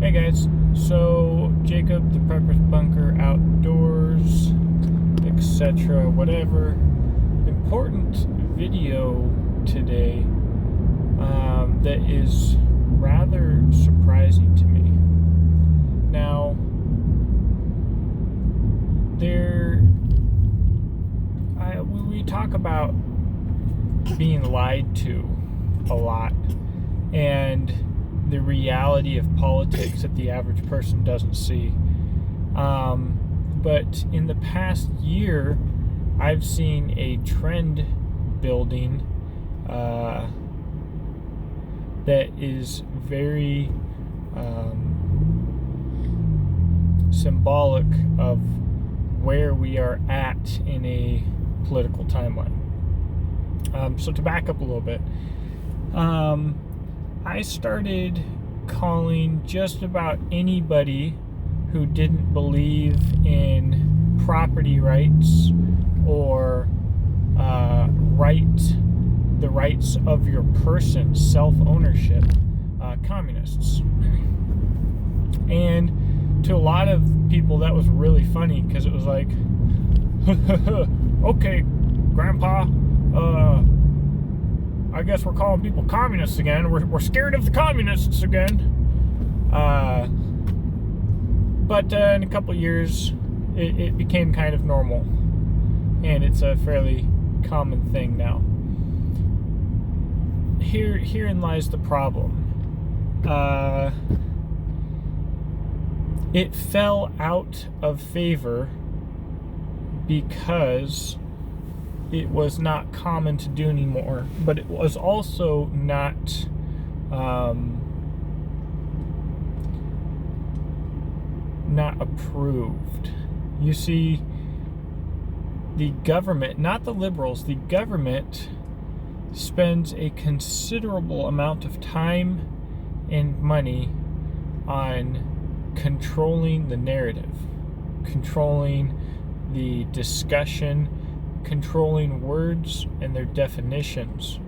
Hey guys, so Jacob the Prepper's Bunker Outdoors, etc. whatever. Important video today that is rather surprising to me. Now, we talk about being lied to a lot, and the reality of politics that the average person doesn't see. But in the past year, I've seen a trend building that is very symbolic of where we are at in a political timeline. So to back up a little bit, I started calling just about anybody who didn't believe in property rights or the rights of your person, self-ownership, communists. And to a lot of people that was really funny, because it was like, okay, Grandpa, I guess we're calling people communists again. We're scared of the communists again. But in a couple of years, it became kind of normal. And it's a fairly common thing now. Herein lies the problem. It fell out of favor because it was not common to do anymore, but it was also not approved. You see, the government, not the liberals, the government spends a considerable amount of time and money on controlling the narrative, controlling the discussion, controlling words and their definitions.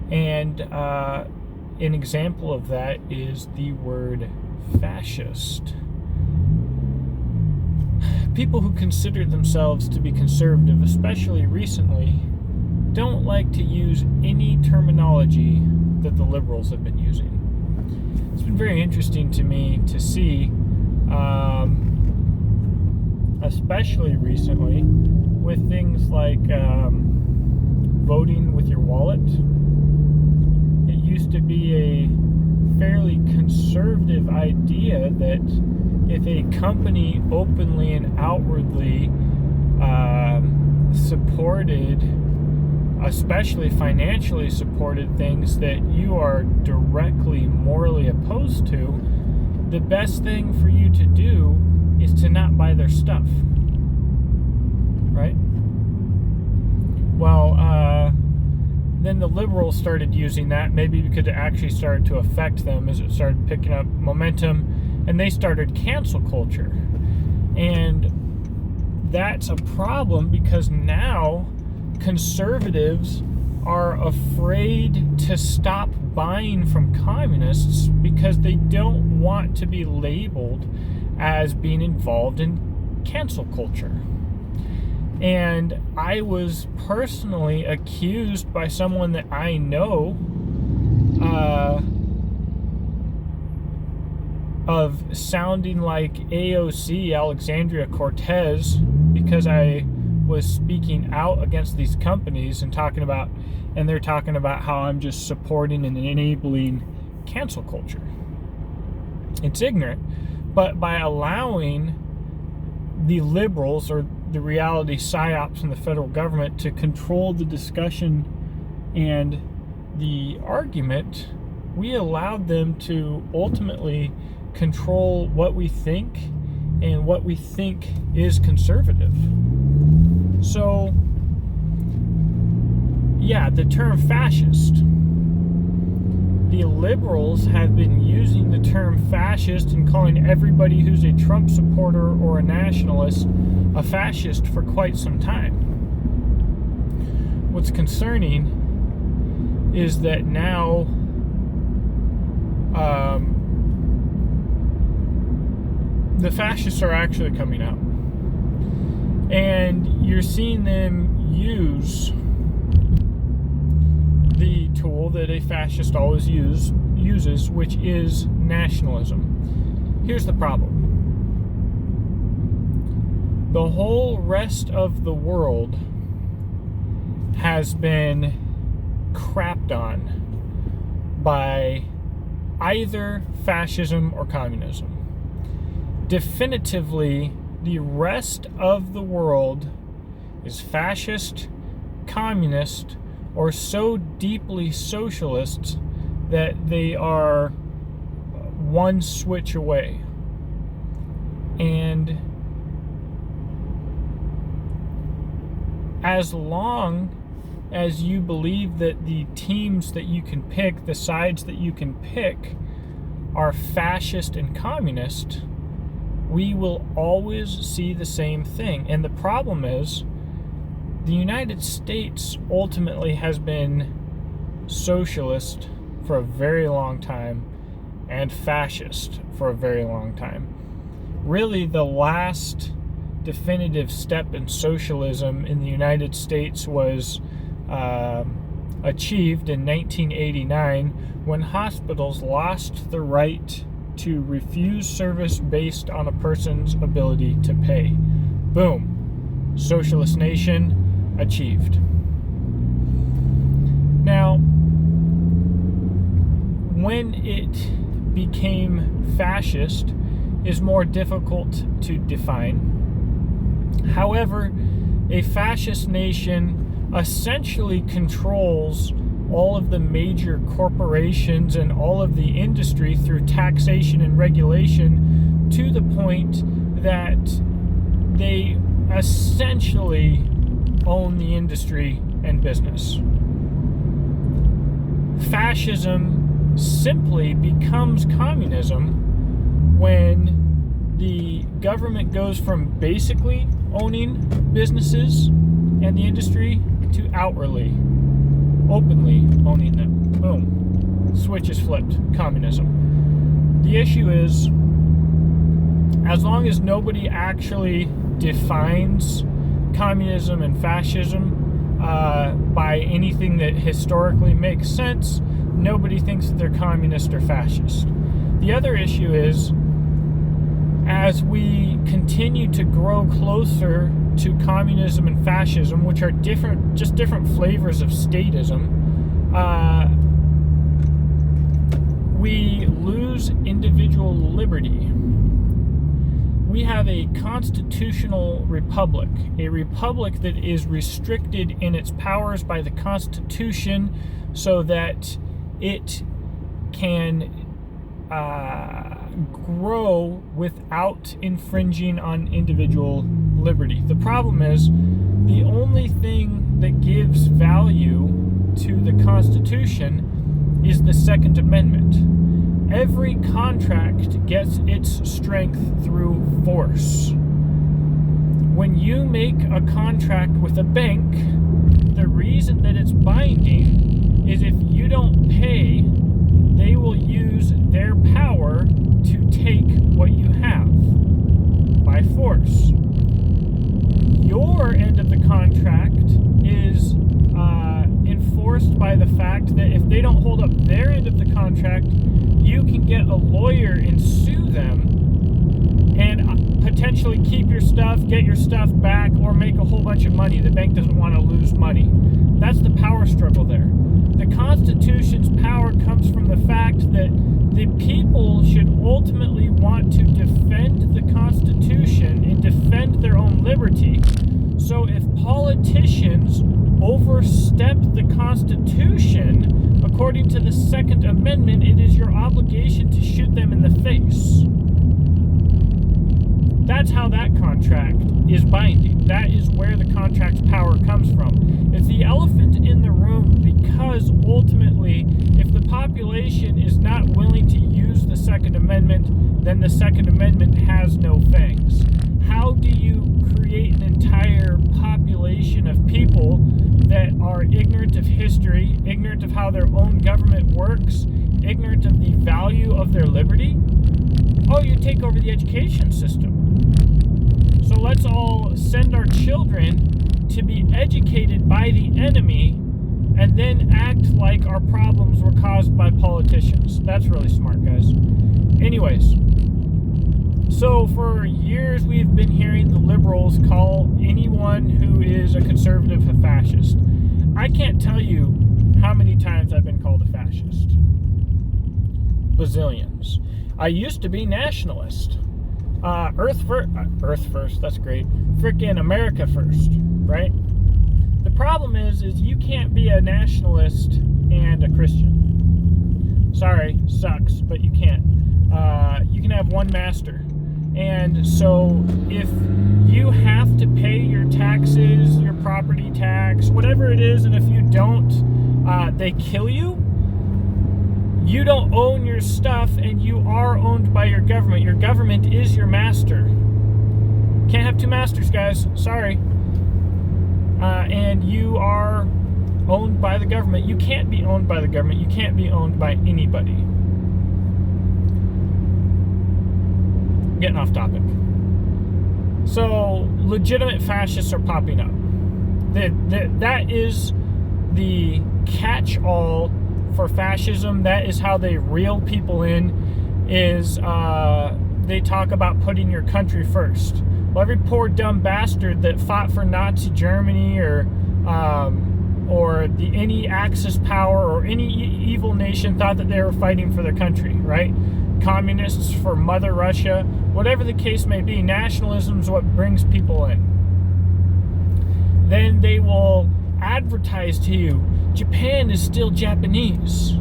And an example of that is the word fascist. People who consider themselves to be conservative, especially recently, don't like to use any terminology that the liberals have been using. It's been very interesting to me to see, especially recently, with things like voting with your wallet. It used to be a fairly conservative idea that if a company openly and outwardly supported, especially financially supported, things that you are directly morally opposed to, the best thing for you to do is to not buy their stuff. Right? Well, then the liberals started using that, maybe because it actually started to affect them as it started picking up momentum, and they started cancel culture. And that's a problem because now conservatives are afraid to stop buying from communists because they don't want to be labeled as being involved in cancel culture. And I was personally accused by someone that I know of sounding like AOC, Alexandria Cortez, because I was speaking out against these companies and they're talking about how I'm just supporting and enabling cancel culture. It's ignorant. But by allowing the liberals, or the reality psyops in the federal government, to control the discussion and the argument, we allowed them to ultimately control what we think and what we think is conservative. So, yeah, the term fascist. The liberals have been using the term fascist and calling everybody who's a Trump supporter or a nationalist a fascist for quite some time. What's concerning is that now the fascists are actually coming out. And you're seeing them use the tool that a fascist always uses, which is nationalism. Here's the problem. The whole rest of the world has been crapped on by either fascism or communism. Definitively, the rest of the world is fascist, communist, or so deeply socialist that they are one switch away. And as long as you believe that the teams that you can pick, the sides that you can pick, are fascist and communist, we will always see the same thing. And the problem is, the United States ultimately has been socialist for a very long time and fascist for a very long time. Really, the last definitive step in socialism in the United States was achieved in 1989 when hospitals lost the right to refuse service based on a person's ability to pay. Boom. Socialist nation achieved. Now, when it became fascist is more difficult to define. However, a fascist nation essentially controls all of the major corporations and all of the industry through taxation and regulation to the point that they essentially own the industry and business. Fascism simply becomes communism when the government goes from basically owning businesses and the industry to outwardly, openly owning them. Boom. Switch is flipped. Communism. The issue is, as long as nobody actually defines communism and fascism by anything that historically makes sense, nobody thinks that they're communist or fascist. The other issue is, as we continue to grow closer to communism and fascism, which are just different flavors of statism, we lose individual liberty. We have a constitutional republic, a republic that is restricted in its powers by the Constitution so that it can grow without infringing on individual liberty. The problem is, the only thing that gives value to the Constitution is the Second Amendment. Every contract gets its strength through force. When you make a contract with a bank, the reason that it's binding is if you don't pay, they will use their power to take what you have by force. Your end of the contract is enforced by the fact that if they don't hold up their end of the contract, you can get a lawyer and sue them and potentially keep your stuff, get your stuff back, or make a whole bunch of money. The bank doesn't want to lose money. That's the power struggle there. The Constitution's power comes from the fact that the people should ultimately want to defend the Constitution and defend their own liberty. So if politicians overstep the Constitution, according to the Second Amendment, it is your obligation to shoot them in the face. That's how that contract is binding. That is where the contract's power comes from. It's the elephant in the room because ultimately, if the population is not willing to use the Second Amendment, then the Second Amendment has no fangs. How do you create an entire population of people that are ignorant of history, ignorant of how their own government works, ignorant of the value of their liberty? Oh, you take over the education system. So let's all send our children to be educated by the enemy and then act like our problems were caused by politicians. That's really smart, guys. Anyways, so for years we've been hearing the liberals call anyone who is a conservative a fascist. I can't tell you how many times I've been called a fascist. Bazillions. I used to be nationalist. Earth first, that's great. Frickin' America first, right? The problem is you can't be a nationalist and a Christian. Sorry, sucks, but you can't. You can have one master. And so if you have to pay your taxes, your property tax, whatever it is, and if you don't, they kill you, you don't own your stuff and you are owned by your government. Your government is your master. Can't have two masters, guys. Sorry. And you are owned by the government. You can't be owned by the government. You can't be owned by anybody. Getting off topic. So, legitimate fascists are popping up. That is the catch-all for fascism. That is how they reel people in, is they talk about putting your country first. Well, every poor dumb bastard that fought for Nazi Germany or any Axis power or any evil nation thought that they were fighting for their country, right? Communists for Mother Russia, whatever the case may be, nationalism is what brings people in. Then they will advertise to you, Japan is still Japanese.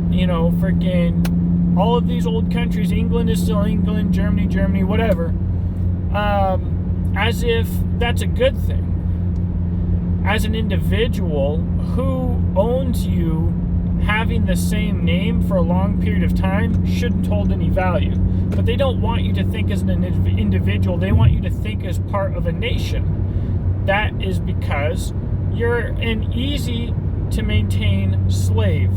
You know, freaking all of these old countries, England is still England, Germany, whatever. As if that's a good thing. As an individual, who owns you having the same name for a long period of time shouldn't hold any value. But they don't want you to think as an individual. They want you to think as part of a nation. That is because you're an easy to maintain slave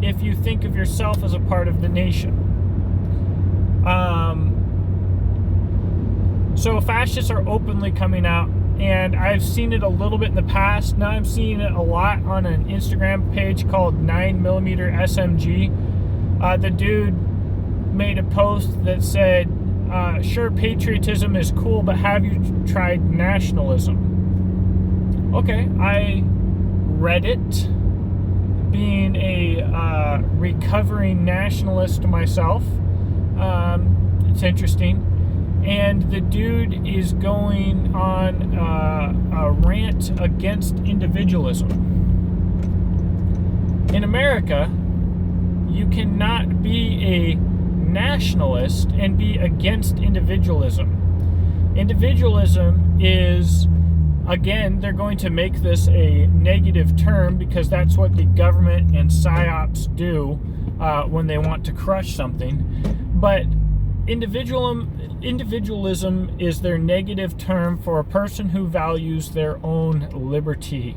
if you think of yourself as a part of the nation. So fascists are openly coming out, and I've seen it a little bit in the past. Now I'm seeing it a lot on an Instagram page called 9mm SMG. The dude made a post that said, sure, patriotism is cool, but have you tried nationalism? Okay, I read it. Being a recovering nationalist myself, it's interesting. And the dude is going on a rant against individualism. In America, you cannot be a nationalist and be against individualism. Individualism is, again, they're going to make this a negative term because that's what the government and psyops do when they want to crush something. But individualism is their negative term for a person who values their own liberty.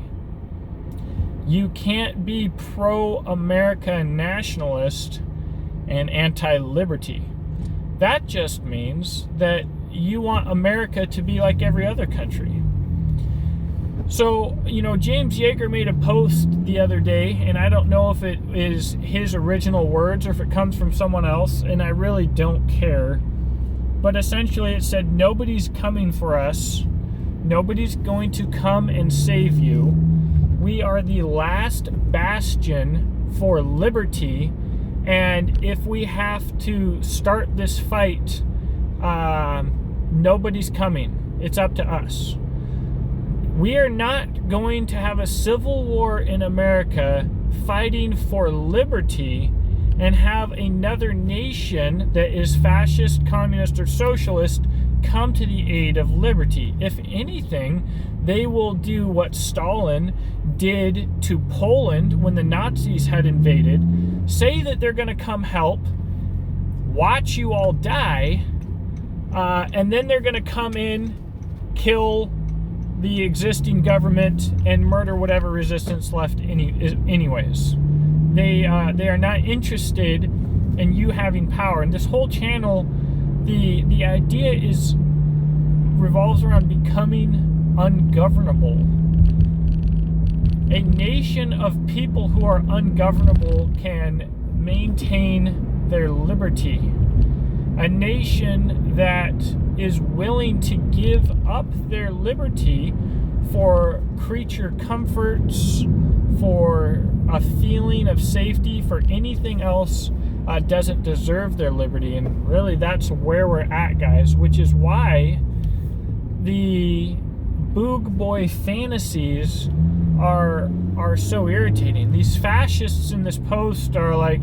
You can't be pro-America nationalist and anti-liberty. That just means that you want America to be like every other country. So, James Yeager made a post the other day, and I don't know if it is his original words or if it comes from someone else, and I really don't care. But essentially it said, nobody's coming for us. Nobody's going to come and save you. We are the last bastion for liberty, and if we have to start this fight, nobody's coming. It's up to us. We are not going to have a civil war in America fighting for liberty and have another nation that is fascist, communist, or socialist come to the aid of liberty. If anything, they will do what Stalin did to Poland when the Nazis had invaded, say that they're going to come help, watch you all die, and then they're going to come in, kill the existing government, and murder whatever resistance left anyways. They are not interested and you having power. And this whole channel, the idea revolves around becoming ungovernable. A nation of people who are ungovernable can maintain their liberty. A nation that is willing to give up their liberty for creature comforts, for a feeling of safety, for anything else, doesn't deserve their liberty. And really, that's where we're at, guys, which is why the Boog Boy fantasies are so irritating. These fascists in this post are like,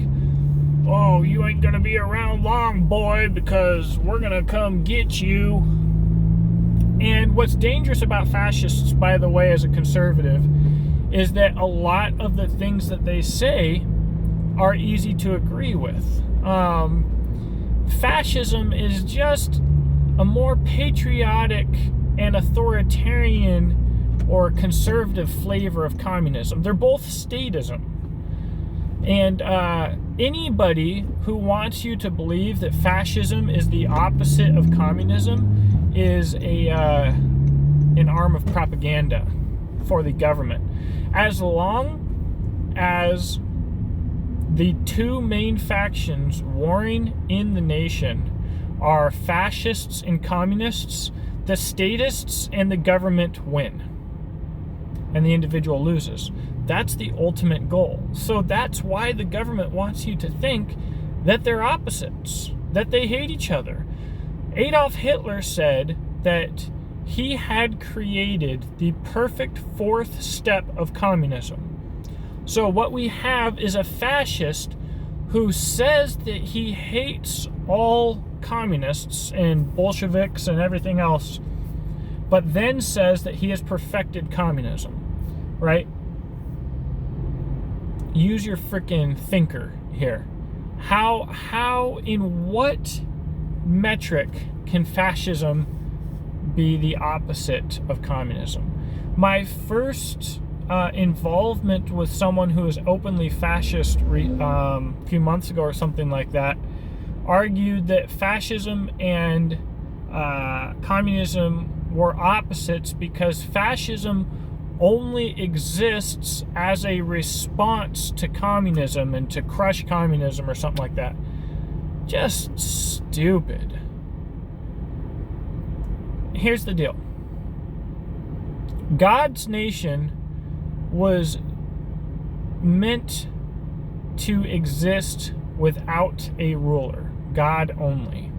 oh, you ain't gonna be around long, boy, because we're gonna come get you. And what's dangerous about fascists, by the way, as a conservative, is that a lot of the things that they say are easy to agree with. Fascism is just a more patriotic and authoritarian or conservative flavor of communism. They're both statism. And anybody who wants you to believe that fascism is the opposite of communism is an arm of propaganda for the government. As long as the two main factions warring in the nation are fascists and communists, the statists and the government win, and the individual loses. That's the ultimate goal. So that's why the government wants you to think that they're opposites, that they hate each other. Adolf Hitler said that he had created the perfect fourth step of communism. So what we have is a fascist who says that he hates all communists and Bolsheviks and everything else, but then says that he has perfected communism, right? Use your freaking thinker here. How in what metric can fascism be the opposite of communism? My first involvement with someone who is openly fascist a few months ago or something like that argued that fascism and communism were opposites because fascism only exists as a response to communism and to crush communism or something like that. Just stupid. Here's the deal. God's nation was meant to exist without a ruler. God only.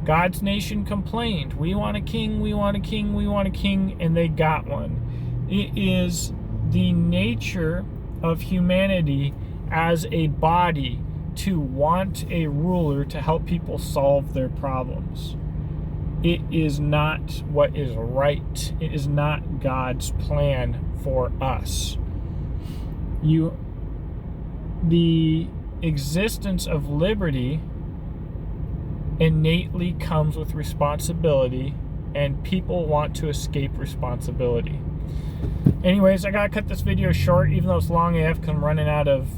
God's nation complained, we want a king, we want a king, we want a king, and they got one. It is the nature of humanity as a body to want a ruler to help people solve their problems. It is not what is right. It is not God's plan for us. The existence of liberty innately comes with responsibility, and people want to escape responsibility. Anyways, I gotta cut this video short, even though it's long AF because I'm running out of